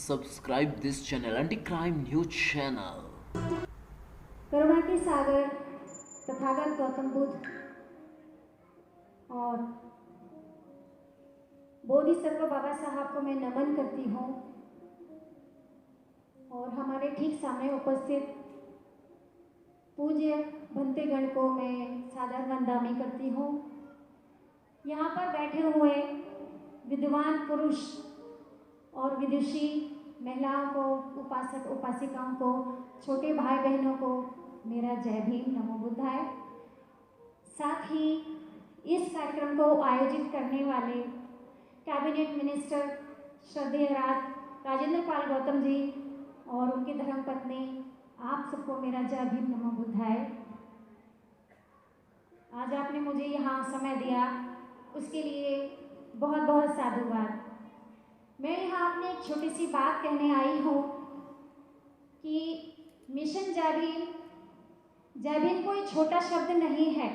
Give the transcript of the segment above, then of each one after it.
subscribe this channel, Anti-Crime News Channel. करुणा के सागर तथागत गौतम बुद्ध और बोधिसत्व बाबा साहब को मैं नमन करती हूँ और हमारे ठीक सामने उपस्थित पूज्य भंतेगण को मैं सादर वंदना करती हूँ। यहाँ पर बैठे हुए विद्वान पुरुष और विदुषी महिलाओं को, उपासक उपासिकाओं को, छोटे भाई बहनों को मेरा जय भीम, नमो बुद्धाय। साथ ही इस कार्यक्रम को आयोजित करने वाले कैबिनेट मिनिस्टर श्रद्धेय राजेंद्र पाल गौतम जी और उनकी धर्मपत्नी, आप सबको मेरा जय भीम, नमो बुद्धाय। आज आपने मुझे यहाँ समय दिया, उसके लिए बहुत बहुत साधुवाद। मैं यहाँ अपनी एक छोटी सी बात कहने आई हूँ कि मिशन जय भीम कोई छोटा शब्द नहीं है,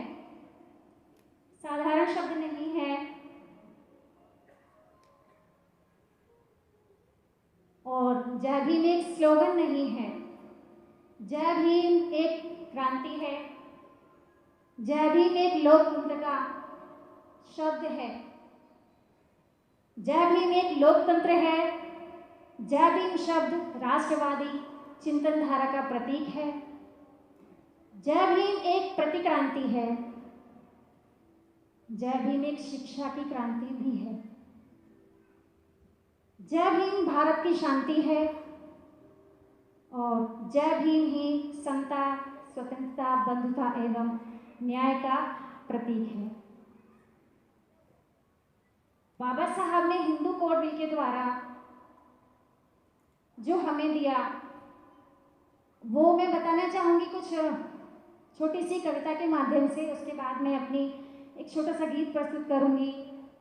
साधारण शब्द नहीं है और जय भीम एक स्लोगन नहीं है। जय भीम एक क्रांति है, जय भीम एक लोकतंत्र का शब्द है, जय भीम एक लोकतंत्र है। जय भीम शब्द राष्ट्रवादी चिंतनधारा का प्रतीक है। जय भीम एक प्रतिक्रांति है। जय भीम एक शिक्षा की क्रांति भी है। जय भीम भारत की शांति है और जय भीम ही समता, स्वतंत्रता, बंधुता एवं न्याय का प्रतीक है। बाबा साहब ने हिंदू कोड बिल के द्वारा जो हमें दिया वो मैं बताना चाहूँगी कुछ छोटी सी कविता के माध्यम से। उसके बाद मैं अपनी एक छोटा सा गीत प्रस्तुत करूँगी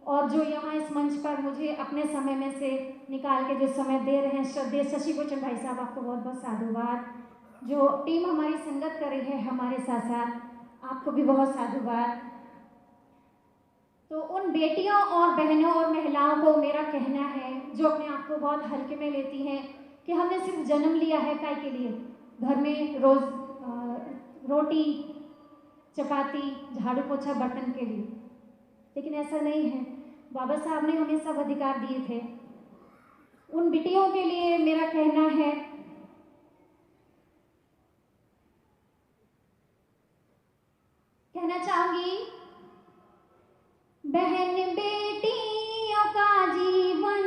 और जो यहाँ इस मंच पर मुझे अपने समय में से निकाल के जो समय दे रहे हैं श्रद्धेय शशि भूषण भाई साहब, आपको बहुत बहुत साधुवाद। जो टीम हमारी संगत कर रही है हमारे साथ साथ, आपको भी बहुत साधुवाद। तो उन बेटियों और बहनों और महिलाओं को मेरा कहना है जो अपने आप को बहुत हल्के में लेती हैं कि हमने सिर्फ जन्म लिया है काय के लिए, घर में रोज रोटी चपाती झाड़ू पोछा बर्तन के लिए, लेकिन ऐसा नहीं है। बाबा साहब ने हमें सब अधिकार दिए थे। उन बिटियों के लिए मेरा कहना है कहना चाहूंगी, बहन बेटियों का जीवन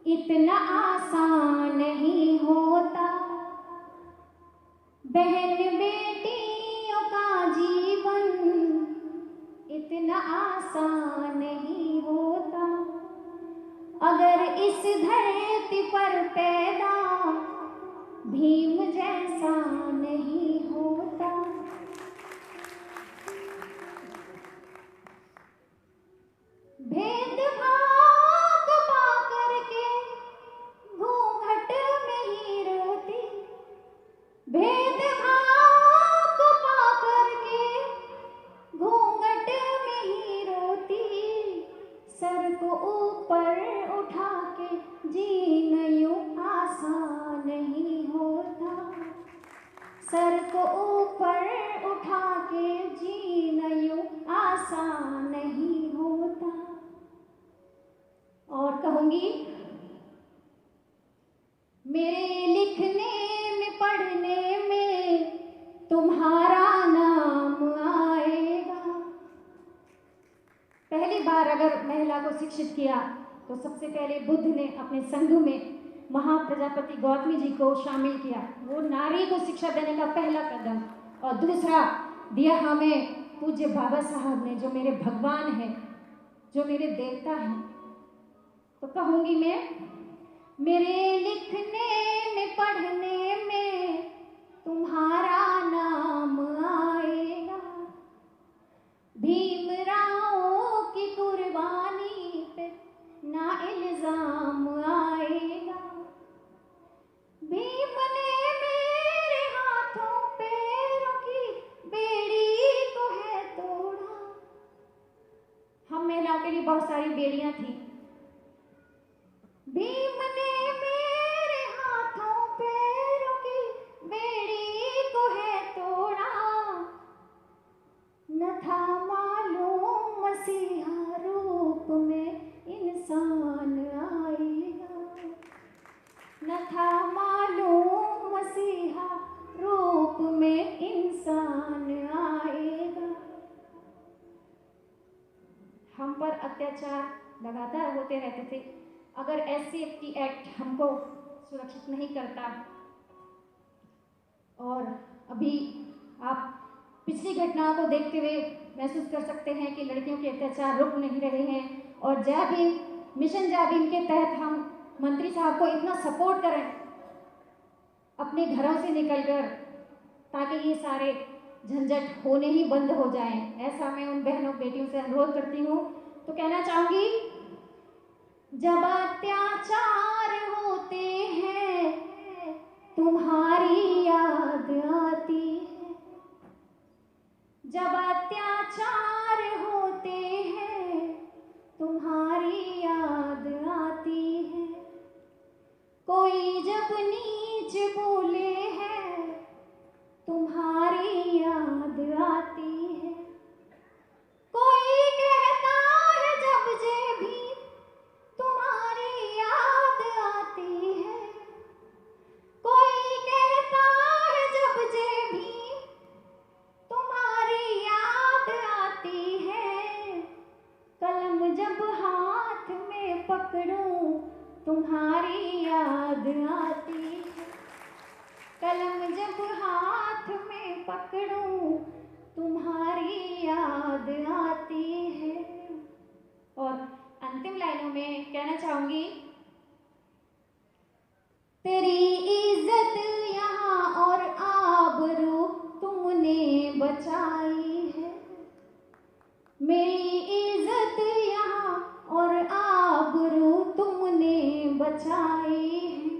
इतना आसान नहीं होता। बहन बेटियों का जीवन इतना आसान नहीं होता। अगर इस धरती पर पैदा भीम जैसा नहीं होता। भेदभाव पा करके घूंघट में ही रोती, भेदभाव पा करके घूंघट में ही रोती। सर को ऊपर उठा के जीना यूं आसान नहीं होता। सर को ऊपर उठा के जीना यूं आसान नहीं होता। और कहूंगी, मेरे लिखने में पढ़ने में तुम्हारा नाम आएगा। पहली बार अगर महिला को शिक्षित किया तो सबसे पहले बुद्ध ने अपने संघ में महाप्रजापति गौतमी जी को शामिल किया। वो नारी को शिक्षा देने का पहला कदम। और दूसरा दिया हमें पूज्य बाबा साहब ने, जो मेरे भगवान हैं, जो मेरे देवता हैं। तो कहूंगी मैं, मेरे लिखने में पढ़ने में तुम्हारा नाम आएगा। भीमराव की कुर्बानी पे ना इल्जाम आएगा। भीम ने मेरे हाथों पैरों की बेड़ी को है तोड़ा। हम महिलाओं के लिए बहुत सारी बेड़ियां थी। भीम ने अत्याचार लगातार होते रहते थे। अगर SC एक्ट हमको सुरक्षित नहीं करता, और अभी आप पिछली घटनाओं को देखते हुए महसूस कर सकते हैं कि लड़कियों के अत्याचार रुक नहीं रहे हैं। और जय भीम, मिशन जय भीम के तहत हम मंत्री साहब को इतना सपोर्ट करें अपने घरों से निकलकर, ताकि ये सारे झंझट होने ही बंद हो जाएं। ऐसा मैं उन बहनों बेटियों से अनुरोध करती हूँ। तो कहना चाहूंगी, जब अत्याचार होते हैं तुम्हारी याद आती है, जब अत्याचार होते हैं तुम्हारी याद आती है, कोई जब नीच बोले है तुम्हारी याद आती है, कोई कहता है जब जे भी तुम्हारी याद आती है, कोई कहता है जब जे भी तुम्हारी याद आती है, कलम जब हाथ में पकड़ूं तुम्हारी याद आती है, कलम जब हाथ में पकड़ूं तुम्हारी याद आती है। और अंतिम लाइनों में कहना चाहूंगी, तेरी इज्जत यहाँ और आबरू तुमने बचाई है, मेरी इज्जत यहाँ और आबरू तुमने बचाई है,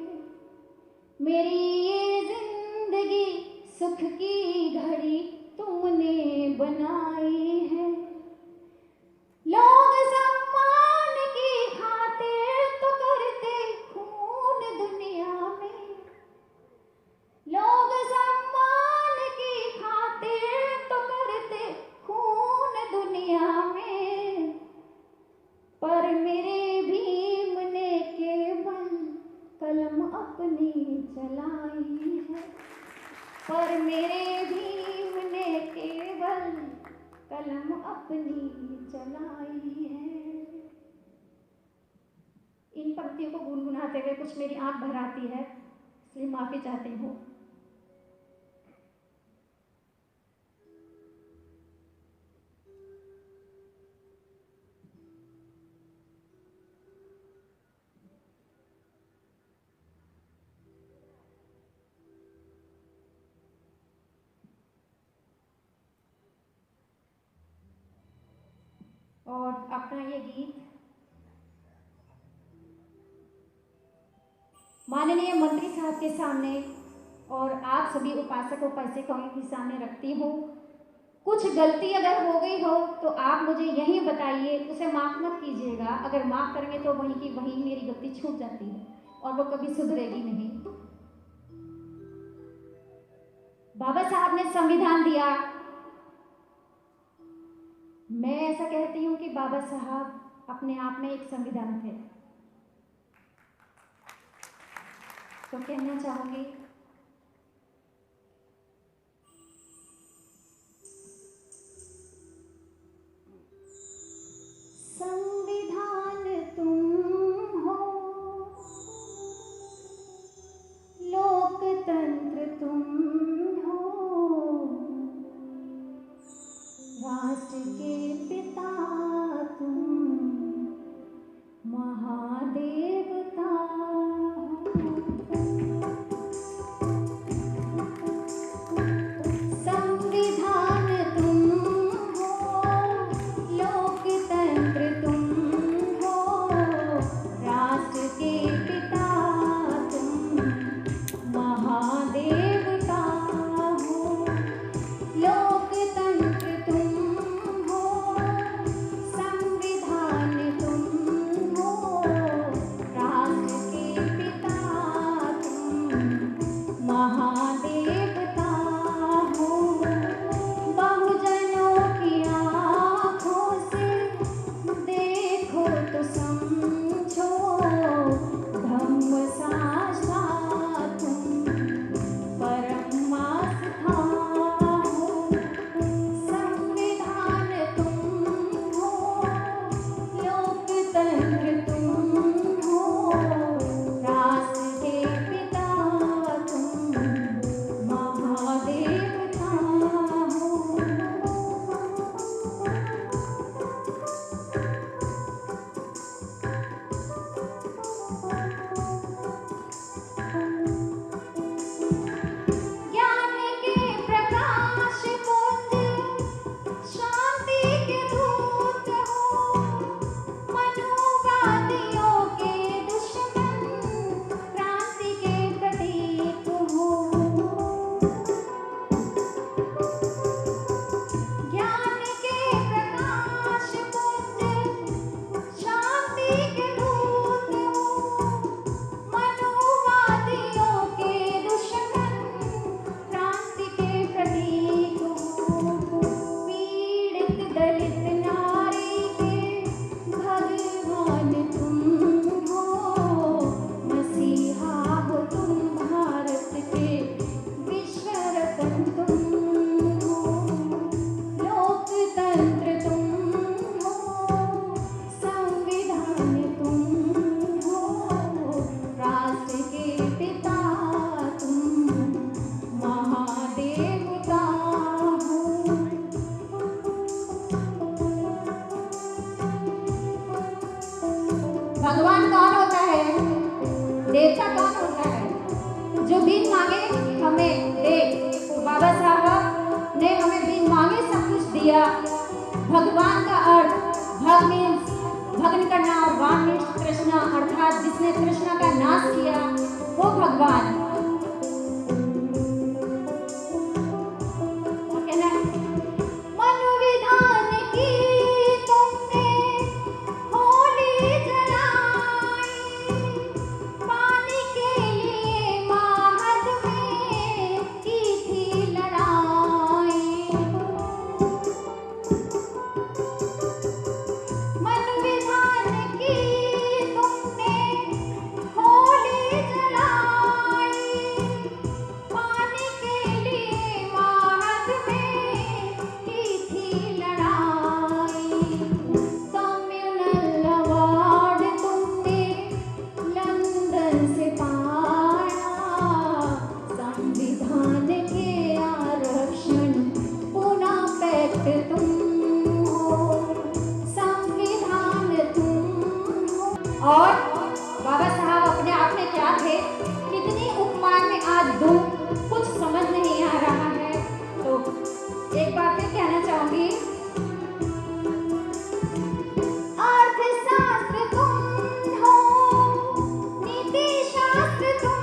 मेरी ये जिंदगी सुख की घड़ी तुमने बनाई है, लोग सम्मान की खातिर तो करते खून दुनिया में, लोग सम्मान की खातिर तो करते खून दुनिया में, पर मेरे भीम ने केवल कलम अपनी चलाई है, पर मेरे भीम ने केवल कलम अपनी चलाई है। इन पंक्तियों को गुनगुनाते हुए कुछ मेरी आंख भर आती है, इसलिए माफी चाहती हूँ। और अपना ये गीत माननीय मंत्री साहब के सामने और आप सभी उपासक उपासिकाओं के सामने रखती हूँ। कुछ गलती अगर हो गई हो तो आप मुझे यही बताइए, उसे माफ मत कीजिएगा। अगर माफ करेंगे तो वहीं की वहीं मेरी गलती छूट जाती है और वो कभी सुधरेगी नहीं। बाबा साहब ने संविधान दिया। मैं ऐसा कहती हूँ कि बाबा साहब अपने आप में एक संविधान थे। तो कहना चाहूंगी, संविधान तुम हो, लोकतंत्र तुम हो, राष्ट्र के पिता तुम, महादेवता हो। किया। भगवान का अर्थ भग मीन्स भगन करना और वान मीन्स कृष्णा, अर्थात जिसने कृष्णा का नाश किया वो भगवान। और कहना है, मन विधान की तुमने होली जलाई, पानी के लिए माहद में की थी लड़ाई। मन विधान की तुमने होली जलाई, पानी के लिए माहद में की थी लड़ाई। कम्युनल अवार्ड तुमने लंदन से पाया, संविधान के आरक्षण पुनः पैक्ट तुम हो, संविधान तुम हो। और बाबा साहब अपने आप में क्या थे, कितनी उपमाएं में आज दूं, कुछ समझ नहीं आ रहा है। तो एक बार फिर कहना चाहूंगी, अर्थशास्त्र तुम हो, नीति शास्त्र तुम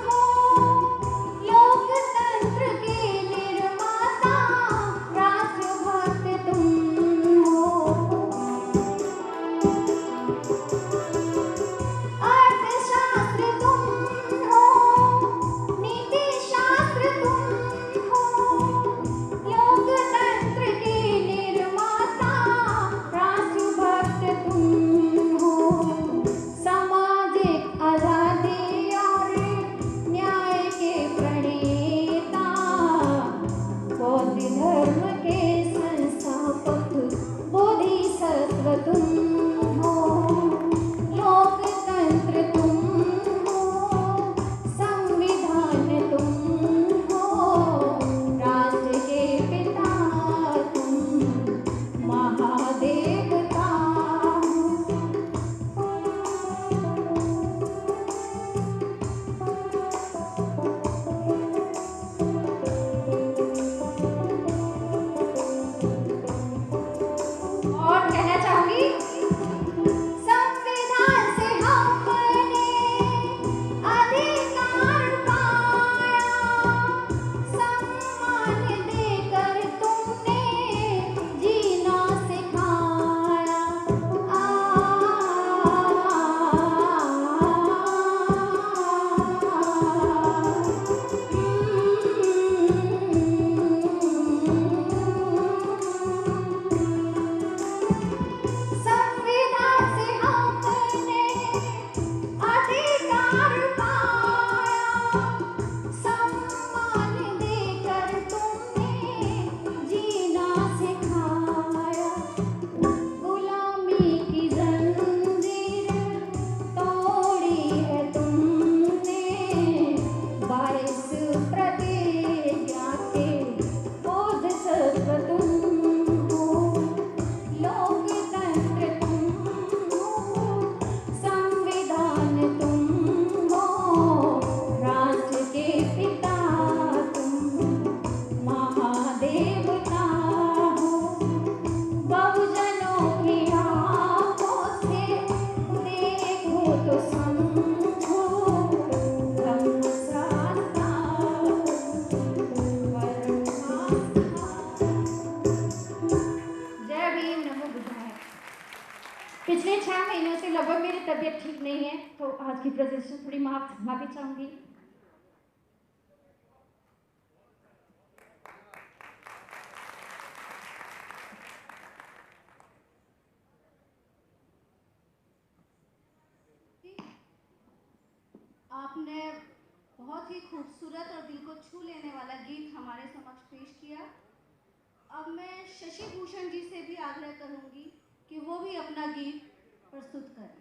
हो, लोकतंत्र के निर्माता, राष्ट्रभक्त तुम हो। अर्थशास्त्र तुम हो, नीति शास्त्र तुम हो, लोकतंत्र के निर्माता, राष्ट्रभक्त तुम हो। सामाजिक आजादी और न्याय के प्रणेता, बौद्ध धर्म के संस्थापक, बोधिसत्व तुम हो। लोकतंत्र तुम हो, संविधान तुम हो, राष्ट्र के पिता तुम, महादेवता हो। और कहना चाहूंगी, संविधान से हमने अधिकार पाया, सम्मान देकर तुमने जीना सिखाया। संविधान से हमने अधिकार पाया, सम्मान देकर तुमने जीना सिखाया। गुलामी की जंजीर तोड़ी है तुमने, 22 प्रतिज्ञा के बोधिसत्व तुम हो। लोकतंत्र तुम हो, संविधान तुम हो, राष्ट्र के पिता तुम, महादेवता हो। बहुजनों की आंखों से देखो तो समझो, धर्मशास्त्र जय भीम, नमो बुद्धाय। पिछले 6 महीनों से लगभग मेरी तबीयत ठीक नहीं है, तो आज की प्रेजेंटेशन थोड़ी माफी चाहूंगी। आपने बहुत ही खूबसूरत और दिल को छू लेने वाला गीत हमारे समक्ष पेश किया। अब मैं शशि भूषण जी से भी आग्रह करूंगी कि वो भी अपना गीत प्रस्तुत करें।